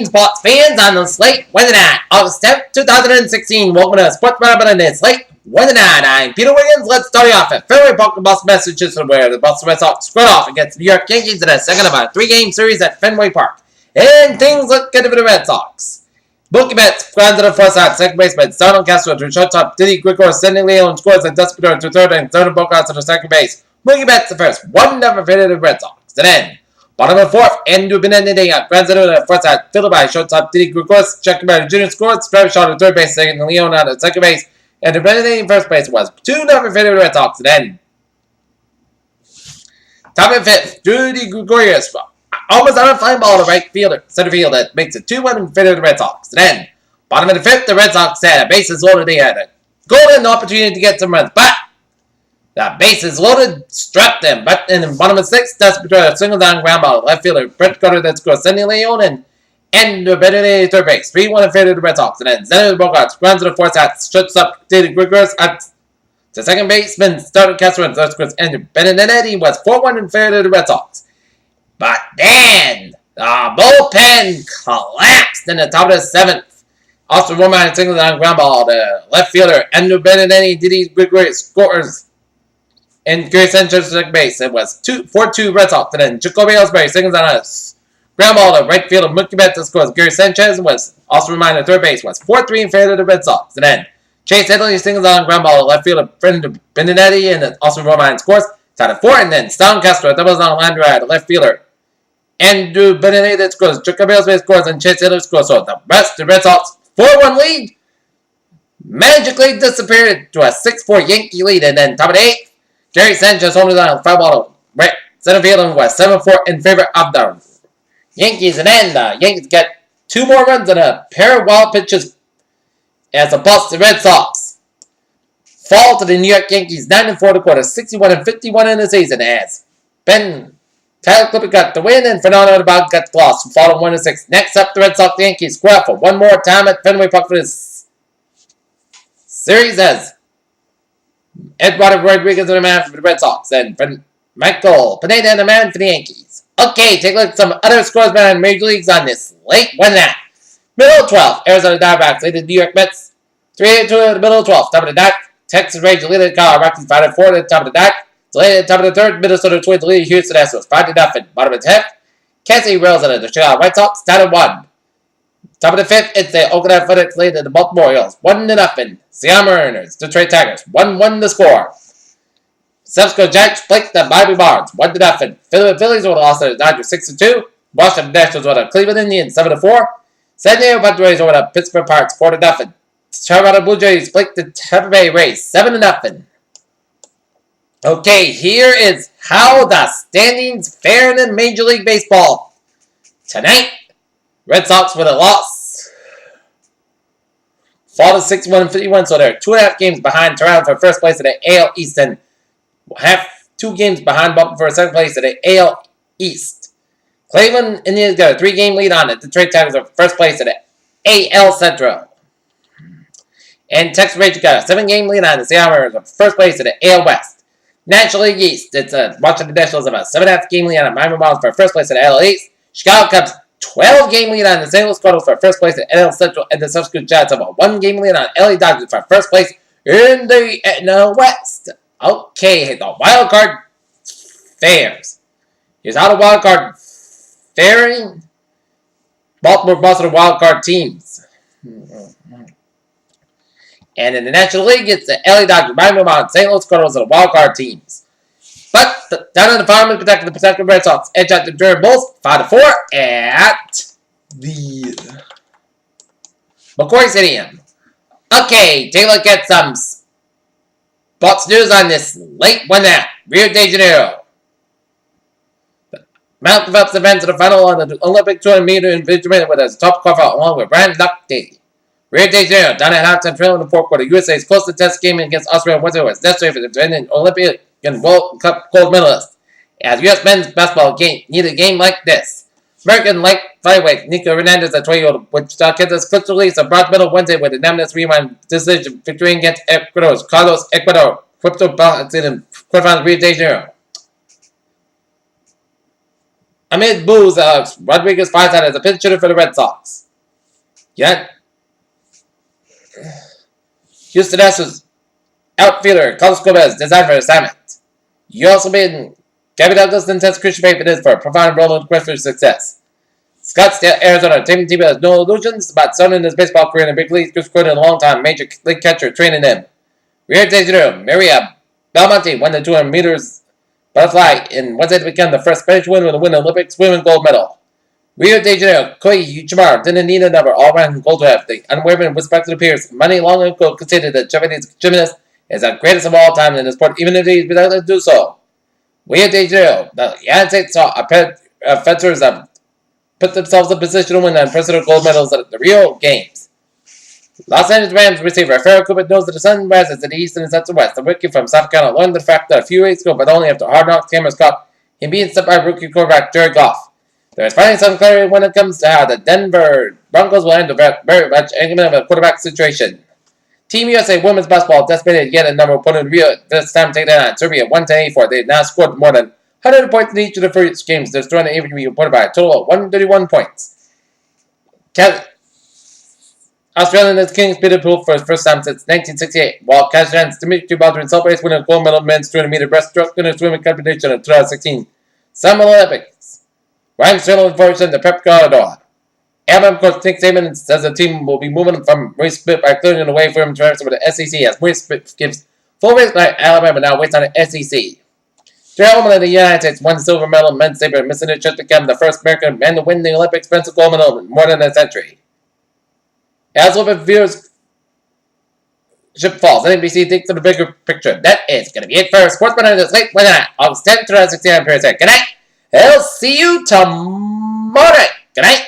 sports fans on the Slate Wednesday night, August 10th, 2016. Welcome to Sports Roundup on the Slate Wednesday night. I'm Peter Wiggins. Let's start you off at Fenway Park in Boston, Massachusetts, where the Boston Red Sox squared off against the New York Yankees in a second of a three-game series at Fenway Park. And things look good for the Red Sox. Bookie Betts grounds to the first side, second baseman Donald Castro to shortstop, Diddy Grigor sending Leo and scores, and Desperado to third, and Donald Boca to the second base. Bookie Betts the first, 1-0 favored the Red Sox. And then, bottom of the fourth, Andrew Benintendi grounds to the first side, fielded by shortstop Diddy Grigor, checked by the junior scores, Travis Shaw to third base, second, and Leon on the second base. And the Benintendi in first base was 2-0 favored the Red Sox. And then, top of the fifth, Diddy Gregorius almost on a flying ball to right fielder, center field that makes it 2-1 in favor of the Red Sox. And then, bottom of the fifth, the Red Sox had a bases loaded. They had a golden opportunity to get some runs, but the bases loaded struck them. But in the bottom of the sixth, Desperado single down ground ball, left fielder Brett Cutter that scores Sandy Leon and the Benintendi third base, 3-1 in favor of the Red Sox. And then Zenner Bogarts grounds to the fourth side, shuts up David Grigors at the second baseman, started Castro and third scores, and Benintendi was 4-1 in favor of the Red Sox. But then the bullpen collapsed in the top of the seventh. Austin Roman single down ground ball. The left fielder Andrew Benintendi Diddy Grigor scores, and Gary Sanchez to second base. It was 4-2 Red Sox. And then Jacoby Ellsbury singles on a ground ball to right fielder Mookie Betts scores. Gary Sanchez was also reminded third base was 4-3 in favor of the Red Sox. And then Chase Edley singles on ground ball to left fielder Brendan Benintendi and Austin Romine scores. Tied at 4. And then Stalin Castro doubles on a line drive to left fielder Andrew Benintendi that scores. Jacoby Ellsbury scores and Chase Edley scores. So the Red Sox 4-1 lead magically disappeared to a 6-4 Yankee lead. And then top of the 8th, Gary Sanchez homered on a foul ball to right center field and was 7-4 in favor of the Yankees. And then the Yankees get 2 more runs and a pair of wild pitches as a bust. The Red Sox fall to the New York Yankees 9-4 to quarter, 61-51 in the season. As Tyler Clippert got the win and Fernando Abad got the loss, following 1-6. Next up, the Red Sox Yankees square for one more time at Fenway Park for this series as Eduardo Rodriguez and the man for the Red Sox, and Michael Pineda and the man for the Yankees. Okay, take a look at some other scores behind Major Leagues on this late Wednesday night. Middle of 12th, Arizona Diamondbacks lead the New York Mets 3-2 in the middle of 12th. Top of the ninth, Texas Rangers lead the Colorado Rockies 5-4 at the top of the ninth. Delayed at the top of the third, Minnesota Twins lead Houston Astros 5-0. Bottom of the 10th, Kansas City Royals and the Chicago White Sox 10-1. Top of the 5th, it's the Oakland Athletics lead the Baltimore Orioles 1-0. Seattle Mariners, Detroit Tigers 1-1 to score. San Francisco Giants placed the Miami Marlins 1-0. Philadelphia Phillies would have lost to the Dodgers 6-2. Washington Nationals would have Cleveland Indians 7-4. San Diego Padres would have Pittsburgh Pirates 4-0. Toronto Blue Jays placed the Tampa Bay Rays 7-0. Okay, here is how the standings fare in Major League Baseball. Tonight, Red Sox with a loss fall to 61-51, so they're 2.5 games behind Toronto for first place in the AL East and half 2 games behind Buffalo for second place in the AL East. Cleveland Indians got a 3-game lead on it. Detroit Tigers are first place in the AL Central. And Texas Rangers got a 7-game lead on the Seattle Mariners are first place in the AL West. National League East, it's Washington Nationals have a 7.5 game lead on the Miami Marlins for first place in the AL East. Chicago Cubs 12-game lead on the St. Louis Cardinals for first place in NL Central, and the San Francisco Giants have a 1-game lead on LA Dodgers for first place in the NL West. Okay, the wild card fares. Here's how the wild card faring. Baltimore, Boston wild card teams. And in the National League, it's the LA Dodgers, Miami Marlins, St. Louis Cardinals, and the wild card teams. But down in the farm is the Pawtucket Red Sox edge out the Durham Bulls 5-4 at the McCoy Stadium. Okay, take a look at some sports news on this late one night. Rio de Janeiro. Mount Phelps events in the final on the Olympic 200-meter individual with his top cover along with Ryan Lochte. Rio de Janeiro, down at halftime, trailing in the fourth quarter. USA is close to the test game against Austria on Wednesday. Was necessary for the defending Olympic and World Cup gold medalist. As U.S. men's basketball needed a game like this. American light flyweight Nico Hernandez, a 20-year-old, which Kansas clips release a bronze medal Wednesday with a unanimous 3-1 decision victory against Ecuador's Carlos Ecuador. Crypto Balance in quarterfinals Rio de Janeiro. Amid boos, Rodriguez finds out as a pinch hitter for the Red Sox. Yet, Houston Astros outfielder Carlos Gomez designed for assignment. You also made Gabby Douglas and Tess Christian Bateman for a profound role in quest for success. Scottsdale, Arizona, team has no illusions about starting his baseball career in the big leagues, just quoted a long-time major league catcher training him. Rio de Janeiro, Maria Belmonte won the 200 meters butterfly in Wednesday to become the first Spanish woman to win an Olympic swimming gold medal. Rio de Janeiro, Koi Uchimar didn't need another all-round gold to have the unwavering respect to the peers. Money long ago considered that Japanese gymnast is the greatest of all time in the sport, even if he's been able to do so. Rio de Janeiro, the United States saw fencers put themselves in position to win the unprecedented gold medals at the Rio Games. Los Angeles Rams receiver Farrah Cooper knows that the sun rises in the east and sets in the west. The rookie from South Carolina learned the fact that a few weeks ago, but only after Hard Knocks cameras caught him being set by rookie quarterback Jared Goff. There is finally some clarity when it comes to how the Denver Broncos will handle very much argument of a quarterback situation. Team USA women's basketball decimated yet another opponent in Rio, this time taking on Serbia 1-84. They have now scored more than 100 points in each of the first games. They're throwing the AVP reported by a total of 131 points. Australian Kings beat Liverpool for the first time since 1968, while Kazakhstan's Dmitry Baldwin celebrates winning a gold medal in men's 200-meter breaststroke in the swimming competition in 2016 Summer Olympics. Ryan Sterling fortune the Pep Corridor. Alabama coach Nick Saban says the team will be moving from Maurice Smith by clearing the way for him to transfer to the SEC as Maurice Smith gives full respect to Alabama now waits on the SEC. Jerry Holman of the United States won the silver medal in men's saber, missing it just to become the first American man to win the Olympic expensive gold medal in more than a century. As Olympic viewers ship falls, NBC thinks of the bigger picture. That is going to be it for Sports Minute this late Wednesday night, August 10th, 2016. I'm Paris. Good night. I'll see you tomorrow. Good night.